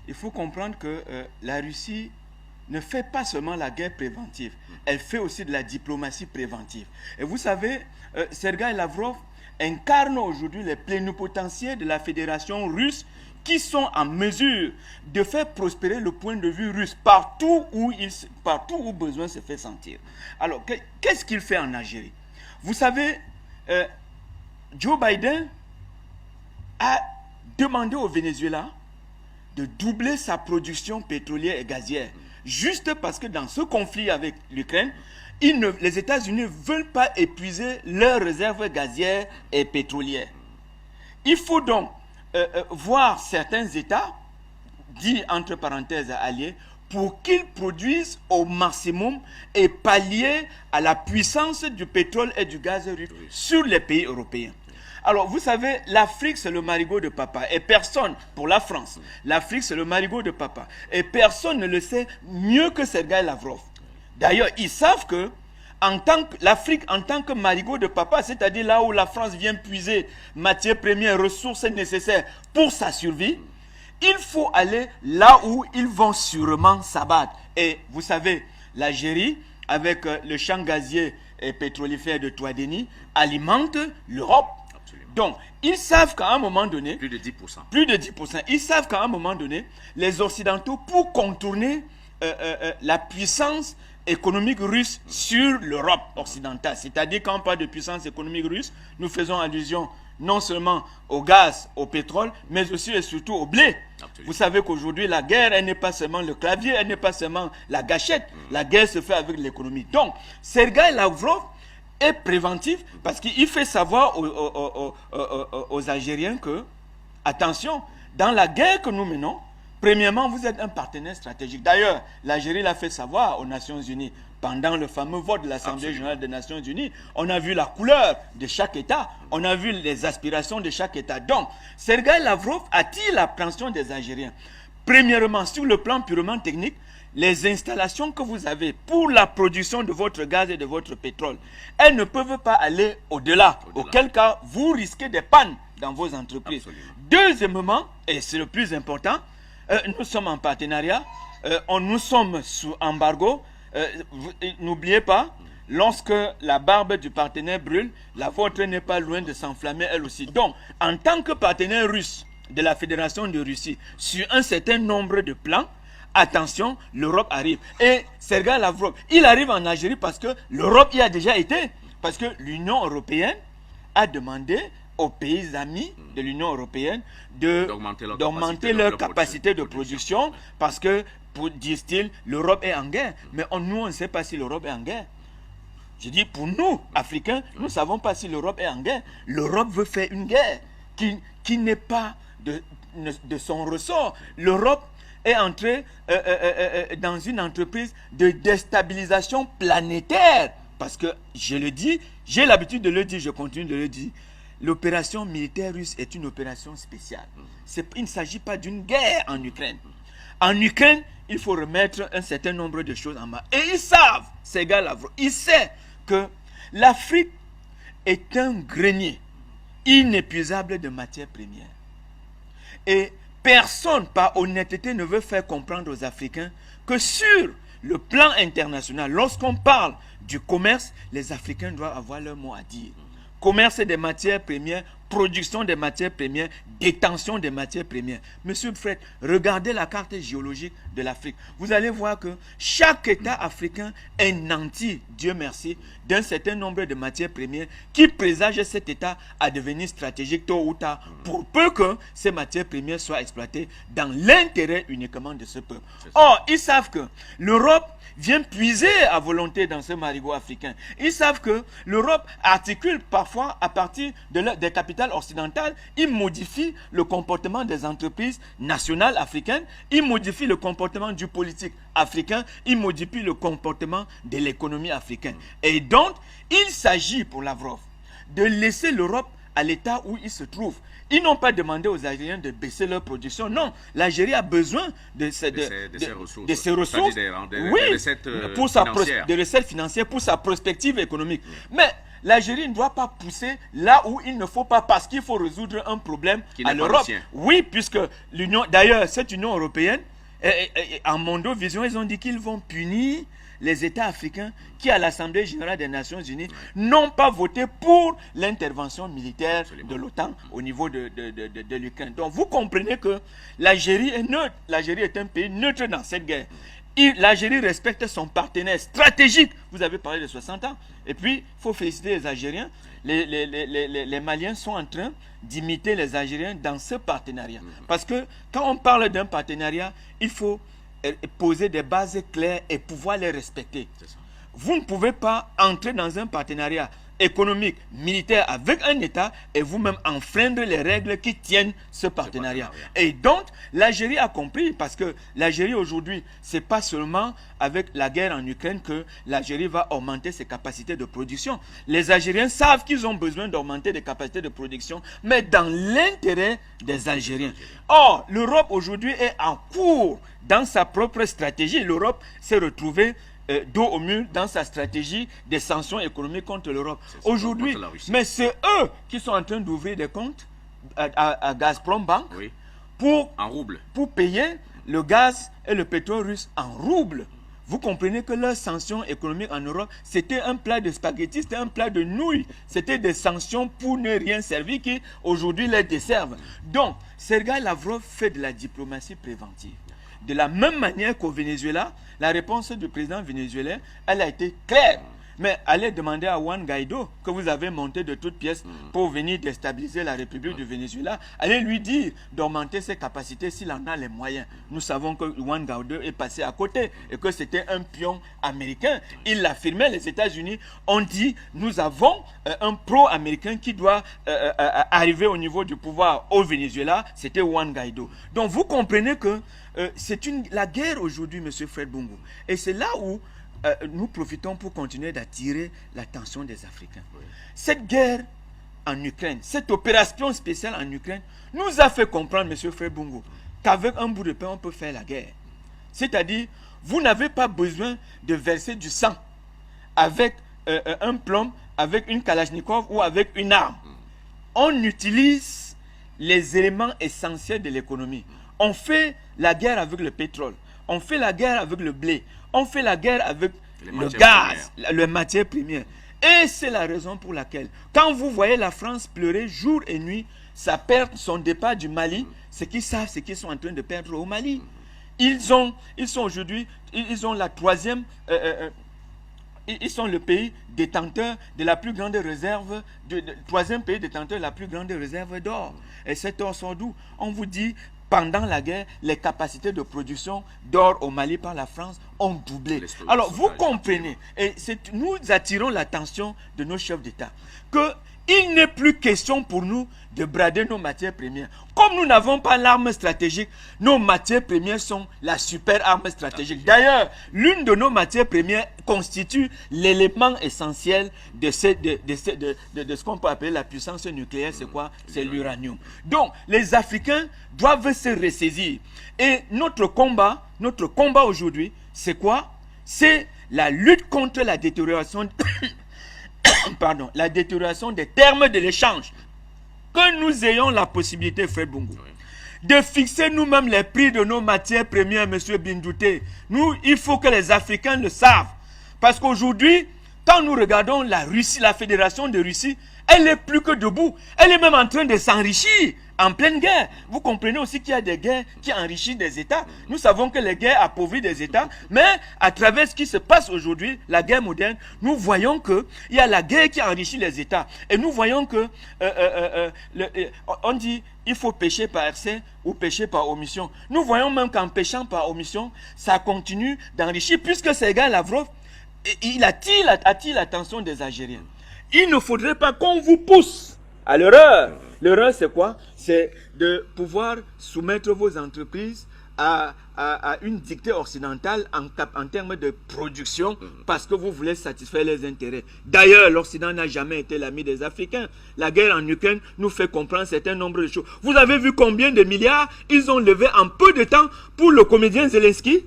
il faut comprendre que la Russie ne fait pas seulement la guerre préventive, elle fait aussi de la diplomatie préventive. Et vous savez, Sergueï Lavrov incarne aujourd'hui les plénipotentiaires de la Fédération russe qui sont en mesure de faire prospérer le point de vue russe partout où besoin se fait sentir. Alors, qu'est-ce qu'il fait en Algérie? Vous savez, Joe Biden a demandé au Venezuela de doubler sa production pétrolière et gazière, juste parce que dans ce conflit avec l'Ukraine, les États-Unis ne veulent pas épuiser leurs réserves gazières et pétrolières. Il faut donc voir certains États, dits entre parenthèses alliés, pour qu'ils produisent au maximum et pallier à la puissance du pétrole et du gaz russe sur les pays européens. Alors, vous savez, l'Afrique, c'est le marigot de papa. Et personne, pour la France, l'Afrique, c'est le marigot de papa. Et personne ne le sait mieux que Sergueï Lavrov. D'ailleurs, ils savent que l'Afrique, en tant que marigot de papa, c'est-à-dire là où la France vient puiser matières premières, ressources nécessaires pour sa survie, il faut aller là où ils vont sûrement s'abattre. Et vous savez, l'Algérie, avec le champ gazier et pétrolifère de Touadéni, alimente l'Europe. Donc, ils savent qu'à un moment donné... Plus de 10%. Plus de 10%. Ils savent qu'à un moment donné, les Occidentaux, pour contourner la puissance économique russe sur l'Europe occidentale, c'est-à-dire quand on parle de puissance économique russe, nous faisons allusion non seulement au gaz, au pétrole, mais aussi et surtout au blé. Absolument. Vous savez qu'aujourd'hui, la guerre, elle n'est pas seulement le clavier, elle n'est pas seulement la gâchette. La guerre se fait avec l'économie. Donc, Sergueï Lavrov est préventif parce qu'il fait savoir aux Algériens que, attention, dans la guerre que nous menons, premièrement, vous êtes un partenaire stratégique. D'ailleurs, l'Algérie l'a fait savoir aux Nations Unies. Pendant le fameux vote de l'Assemblée générale des Nations Unies, on a vu la couleur de chaque État, on a vu les aspirations de chaque État. Donc, Sergueï Lavrov attire l'attention des Algériens. Premièrement, sur le plan purement technique, les installations que vous avez pour la production de votre gaz et de votre pétrole, elles ne peuvent pas aller au-delà. Auquel cas, vous risquez des pannes dans vos entreprises. Absolument. Deuxièmement, et c'est le plus important, nous sommes en partenariat, nous sommes sous embargo. N'oubliez pas, lorsque la barbe du partenaire brûle, la vôtre n'est pas loin de s'enflammer elle aussi. Donc, en tant que partenaire russe de la Fédération de Russie, sur un certain nombre de plans, attention, l'Europe arrive. Et Sergueï Lavrov, il arrive en Algérie parce que l'Europe y a déjà été. Parce que l'Union européenne a demandé aux pays amis de l'Union européenne d'augmenter leur capacité de production parce que, disent-ils, l'Europe est en guerre. Mais nous, on ne sait pas si l'Europe est en guerre. Je dis, pour nous, Africains, nous ne savons pas si l'Europe est en guerre. L'Europe veut faire une guerre qui n'est pas de son ressort. L'Europe est entrée dans une entreprise de déstabilisation planétaire. Parce que, je le dis, j'ai l'habitude de le dire, je continue de le dire, l'opération militaire russe est une opération spéciale. Il ne s'agit pas d'une guerre en Ukraine. En Ukraine, il faut remettre un certain nombre de choses en main. Et ils savent, ces gars-là, ils savent que l'Afrique est un grenier inépuisable de matières premières. Et personne, par honnêteté, ne veut faire comprendre aux Africains que sur le plan international, lorsqu'on parle du commerce, les Africains doivent avoir leur mot à dire. Commerce des matières premières, production des matières premières, détention des matières premières. Monsieur Fred, regardez la carte géologique de l'Afrique. Vous allez voir que chaque État africain est nanti, Dieu merci, d'un certain nombre de matières premières qui présagent cet État à devenir stratégique tôt ou tard pour peu que ces matières premières soient exploitées dans l'intérêt uniquement de ce peuple. Or, ils savent que l'Europe vient puiser à volonté dans ce marigot africain. Ils savent que l'Europe articule parfois à partir des capitales occidentales, ils modifient le comportement des entreprises nationales africaines, ils modifient le comportement du politique africain, ils modifient le comportement de l'économie africaine. Et donc, il s'agit pour Lavrov de laisser l'Europe à l'état où il se trouve. Ils n'ont pas demandé aux Algériens de baisser leur production. Non, l'Algérie a besoin de ces ressources. Des recettes des recettes financières pour sa prospective économique. Mais l'Algérie ne doit pas pousser là où il ne faut pas, parce qu'il faut résoudre un problème à l'Europe. Oui, puisque l'Union, d'ailleurs, cette Union européenne, en Mondovision, ils ont dit qu'ils vont punir les États africains qui, à l'Assemblée générale des Nations Unies, n'ont pas voté pour l'intervention militaire de l'OTAN au niveau de l'Ukraine. Donc, vous comprenez que l'Algérie est neutre. L'Algérie est un pays neutre dans cette guerre. L'Algérie respecte son partenaire stratégique. Vous avez parlé de 60 ans. Et puis, il faut féliciter les Algériens. Les Maliens sont en train d'imiter les Algériens dans ce partenariat. Parce que quand on parle d'un partenariat, il faut poser des bases claires et pouvoir les respecter. Vous ne pouvez pas entrer dans un partenariat économique, militaire avec un État et vous-même enfreindre les règles qui tiennent ce partenariat. Et donc, l'Algérie a compris, parce que l'Algérie aujourd'hui, c'est pas seulement avec la guerre en Ukraine que l'Algérie va augmenter ses capacités de production. Les Algériens savent qu'ils ont besoin d'augmenter des capacités de production, mais dans l'intérêt des Algériens. Or, l'Europe aujourd'hui est en cours dans sa propre stratégie. L'Europe s'est retrouvée dos au mur dans sa stratégie des sanctions économiques contre l'Europe. Aujourd'hui, mais c'est eux qui sont en train d'ouvrir des comptes à Gazprom Bank pour payer le gaz et le pétrole russe en roubles. Vous comprenez que leurs sanctions économiques en Europe, c'était un plat de spaghettis, c'était un plat de nouilles. C'était des sanctions pour ne rien servir qui aujourd'hui les desservent. Donc, Sergei Lavrov fait de la diplomatie préventive. De la même manière qu'au Venezuela, la réponse du président vénézuélien, elle a été claire. Mais allez demander à Juan Guaido, que vous avez monté de toutes pièces pour venir déstabiliser la République du Venezuela, allez lui dire d'augmenter ses capacités s'il en a les moyens. Nous savons que Juan Guaido est passé à côté et que c'était un pion américain. Il l'affirmait, les États-Unis ont dit, nous avons un pro-américain qui doit arriver au niveau du pouvoir au Venezuela, c'était Juan Guaido. Donc vous comprenez que c'est la guerre aujourd'hui, M. Fred Bungu. Et c'est là où nous profitons pour continuer d'attirer l'attention des Africains. Cette guerre en Ukraine, cette opération spéciale en Ukraine, nous a fait comprendre, M. Fred Bungu, qu'avec un bout de pain, on peut faire la guerre. C'est-à-dire, vous n'avez pas besoin de verser du sang avec un plomb, avec une Kalachnikov ou avec une arme. On utilise les éléments essentiels de l'économie. On fait la guerre avec le pétrole, on fait la guerre avec le blé, on fait la guerre avec le gaz, les matières premières. Et c'est la raison pour laquelle, quand vous voyez la France pleurer jour et nuit, sa perte, son départ du Mali, c'est qu'ils savent ce qu'ils sont en train de perdre au Mali. Ils sont aujourd'hui, ils ont la troisième, ils sont le pays détenteur de la plus grande réserve, troisième pays détenteur de la plus grande réserve d'or. Et cet or sort d'où? On vous dit, pendant la guerre, les capacités de production d'or au Mali par la France ont doublé. Alors, vous comprenez, et nous attirons l'attention de nos chefs d'État, qu'il n'est plus question pour nous de brader nos matières premières. Comme nous n'avons pas l'arme stratégique, nos matières premières sont la super arme stratégique. D'ailleurs, l'une de nos matières premières constitue l'élément essentiel de ce qu'on peut appeler la puissance nucléaire. C'est quoi? C'est l'uranium. Donc, les Africains doivent se ressaisir. Et notre combat aujourd'hui, c'est quoi? C'est la lutte contre la détérioration la détérioration des termes de l'échange. Que nous ayons la possibilité, Fred Bungu, de fixer nous-mêmes les prix de nos matières premières, M. Bindouté. Il faut que les Africains le savent. Parce qu'aujourd'hui, quand nous regardons la Russie, la Fédération de Russie, elle n'est plus que debout. Elle est même en train de s'enrichir en pleine guerre. Vous comprenez aussi qu'il y a des guerres qui enrichissent des États. Nous savons que les guerres appauvrit des États, mais à travers ce qui se passe aujourd'hui, la guerre moderne, nous voyons qu'il y a la guerre qui enrichit les États. Et nous voyons que, on dit, il faut pécher par excès ou pécher par omission. Nous voyons même qu'en péchant par omission, ça continue d'enrichir, puisque Sergei Lavrov, il attire l'attention des Algériens. Il ne faudrait pas qu'on vous pousse à l'erreur. L'erreur, c'est quoi? C'est de pouvoir soumettre vos entreprises à une dictée occidentale en termes de production parce que vous voulez satisfaire les intérêts. D'ailleurs, l'Occident n'a jamais été l'ami des Africains. La guerre en Ukraine nous fait comprendre un certain nombre de choses. Vous avez vu combien de milliards ils ont levé en peu de temps pour le comédien Zelensky?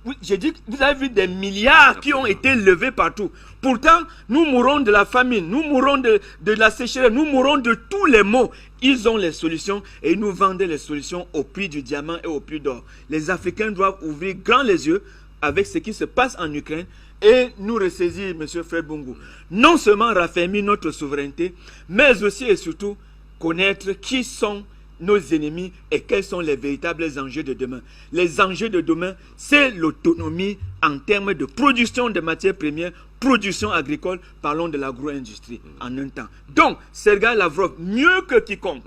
Oui, j'ai dit que vous avez vu des milliards qui ont été levés partout. Pourtant, nous mourons de la famine, nous mourons de la sécheresse, nous mourons de tous les maux. Ils ont les solutions et ils nous vendent les solutions au prix du diamant et au prix d'or. Les Africains doivent ouvrir grand les yeux avec ce qui se passe en Ukraine et nous ressaisir, M. Fred Bungu. Non seulement raffermir notre souveraineté, mais aussi et surtout connaître qui sont nos ennemis et quels sont les véritables enjeux de demain. Les enjeux de demain, c'est l'autonomie en termes de production de matières premières, production agricole, parlons de l'agro-industrie en un temps. Donc, Sergei Lavrov, mieux que quiconque,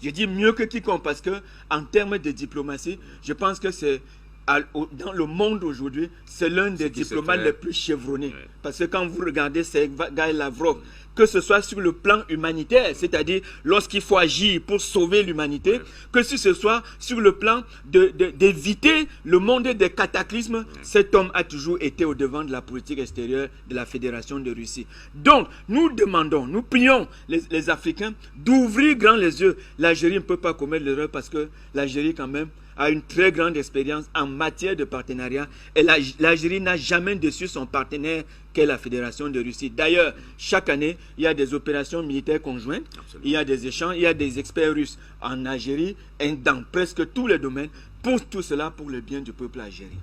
je dis mieux que quiconque parce que en termes de diplomatie, je pense que c'est dans le monde aujourd'hui, c'est l'un des diplomates les plus chevronnés. Ouais. Parce que quand vous regardez Sergei Lavrov, que ce soit sur le plan humanitaire, c'est-à-dire lorsqu'il faut agir pour sauver l'humanité, que si ce soit sur le plan d'éviter le monde des cataclysmes, cet homme a toujours été au devant de la politique extérieure de la Fédération de Russie. Donc, nous demandons, nous prions les Africains d'ouvrir grand les yeux. L'Algérie ne peut pas commettre l'erreur parce que l'Algérie quand même a une très grande expérience en matière de partenariat et l'Algérie n'a jamais déçu son partenaire qu'est la Fédération de Russie. D'ailleurs, chaque année, il y a des opérations militaires conjointes, il y a des échanges, il y a des experts russes en Algérie et dans presque tous les domaines, pour tout cela pour le bien du peuple algérien.